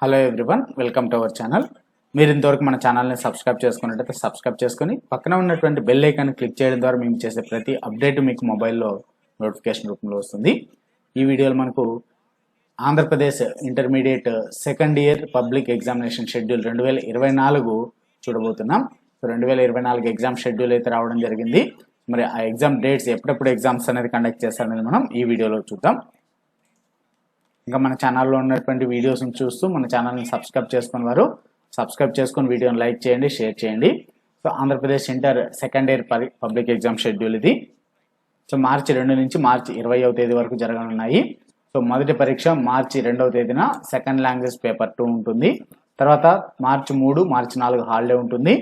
Hello everyone, welcome to our channel. మీరు ఇంతవరకు మన ఛానల్ని సబ్స్క్రైబ్ చేసుకున్నట్లయితే సబ్స్క్రైబ్ చేసుకొని పక్కన ఉన్నటువంటి బెల్ ఐకాన్ క్లిక్ చేయడం ద్వారా మేము చేసే ప్రతి అప్డేట్ మీకు మొబైల్లో నోటిఫికేషన్ రూపంలో వస్తుంది. ఈ వీడియోలో మనకు Andhra Pradesh intermediate second year public examination schedule 2024 చూడబోతున్నాం. 2024 ఎగ్జామ్ షెడ్యూల్ అయితే రావడం జరిగింది. మరి ఆ ఎగ్జామ్ డేట్స్ ఎప్పుడెప్పుడు ఎగ్జామ్స్ అనేది కండక్ట్ చేస్తారనేది మనం ఈ వీడియోలో చూద్దాం. ఇంకా మన ఛానల్లో ఉన్నటువంటి వీడియోస్ని చూస్తూ మన ఛానల్ని సబ్స్క్రైబ్ చేసుకుని వారు సబ్స్క్రైబ్ చేసుకుని వీడియోని లైక్ చేయండి, షేర్ చేయండి. So Andhra Pradesh inter second year public exam schedule ఇది. సో మార్చి 2 నుంచి మార్చి 20వ తేదీ వరకు జరగనున్నాయి. సో మొదటి పరీక్ష మార్చి 2వ తేదీన సెకండ్ లాంగ్వేజ్ పేపర్ 2 ఉంటుంది. తర్వాత మార్చి 3, మార్చి 4 హాలిడే ఉంటుంది.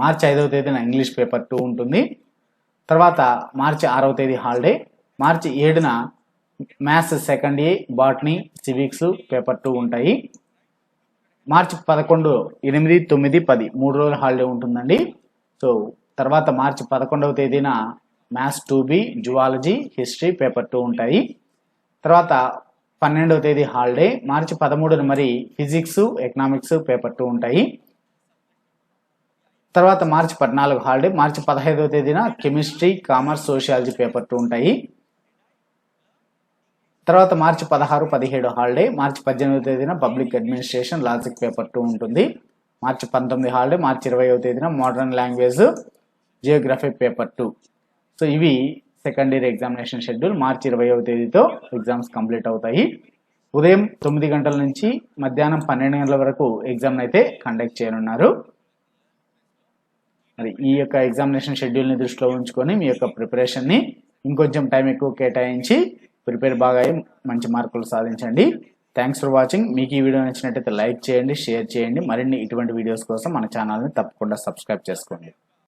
మార్చి 5వ తేదీన ఇంగ్లీష్ పేపర్ 2 ఉంటుంది. తర్వాత మార్చి 6వ తేదీ హాలిడే. మార్చి 7న మ్యాథ్స్ సెకండ్ ఏ, బాటనీ, సివిక్స్ పేపర్ 2 ఉంటాయి. మార్చి 11, 8, 9, 10 3 రోజుల హాలిడే ఉంటుందండి. సో తర్వాత మార్చి 11వ తేదీన maths 2B, zoology, history paper 2 ఉంటాయి. తర్వాత 12వ తేదీ హాలిడే. మార్చి 13న మరి ఫిజిక్స్, ఎకనామిక్స్ పేపర్ 2 ఉంటాయి. తర్వాత మార్చి 14 హాలిడే. మార్చి 15వ తేదీన కెమిస్ట్రీ, కామర్స్, సోషియాలజీ పేపర్ 2 ఉంటాయి. తర్వాత మార్చి 16, 17 హాలిడే. మార్చి 18వ తేదీన పబ్లిక్ అడ్మినిస్ట్రేషన్, లాజిక్ పేపర్ 2 ఉంటుంది. మార్చి 19 హాలిడే. మార్చి 20వ తేదీన modern language, Geography paper 2. So ఇవి సెకండ్ ఇయర్ ఎగ్జామినేషన్ షెడ్యూల్. మార్చి 20వ తేదీతో ఎగ్జామ్స్ కంప్లీట్ అవుతాయి. ఉదయం 9 గంటల నుంచి మధ్యాహ్నం 12 గంటల వరకు ఎగ్జామ్ అయితే కండక్ట్ చేయనున్నారు. మరి ఈ యొక్క ఎగ్జామినేషన్ షెడ్యూల్ని దృష్టిలో ఉంచుకొని మీ యొక్క ప్రిపరేషన్ని ఇంకొంచెం టైం ఎక్కువ కేటాయించి ప్రిపేర్ బాగా అయ్యి మంచి మార్కులు సాధించండి. Thanks for watching. మీకు ఈ వీడియో నచ్చినట్టయితే లైక్ చేయండి, షేర్ చేయండి. మరిన్ని ఇటువంటి వీడియోస్ కోసం మన ఛానల్ని తప్పకుండా సబ్స్క్రైబ్ చేసుకోండి.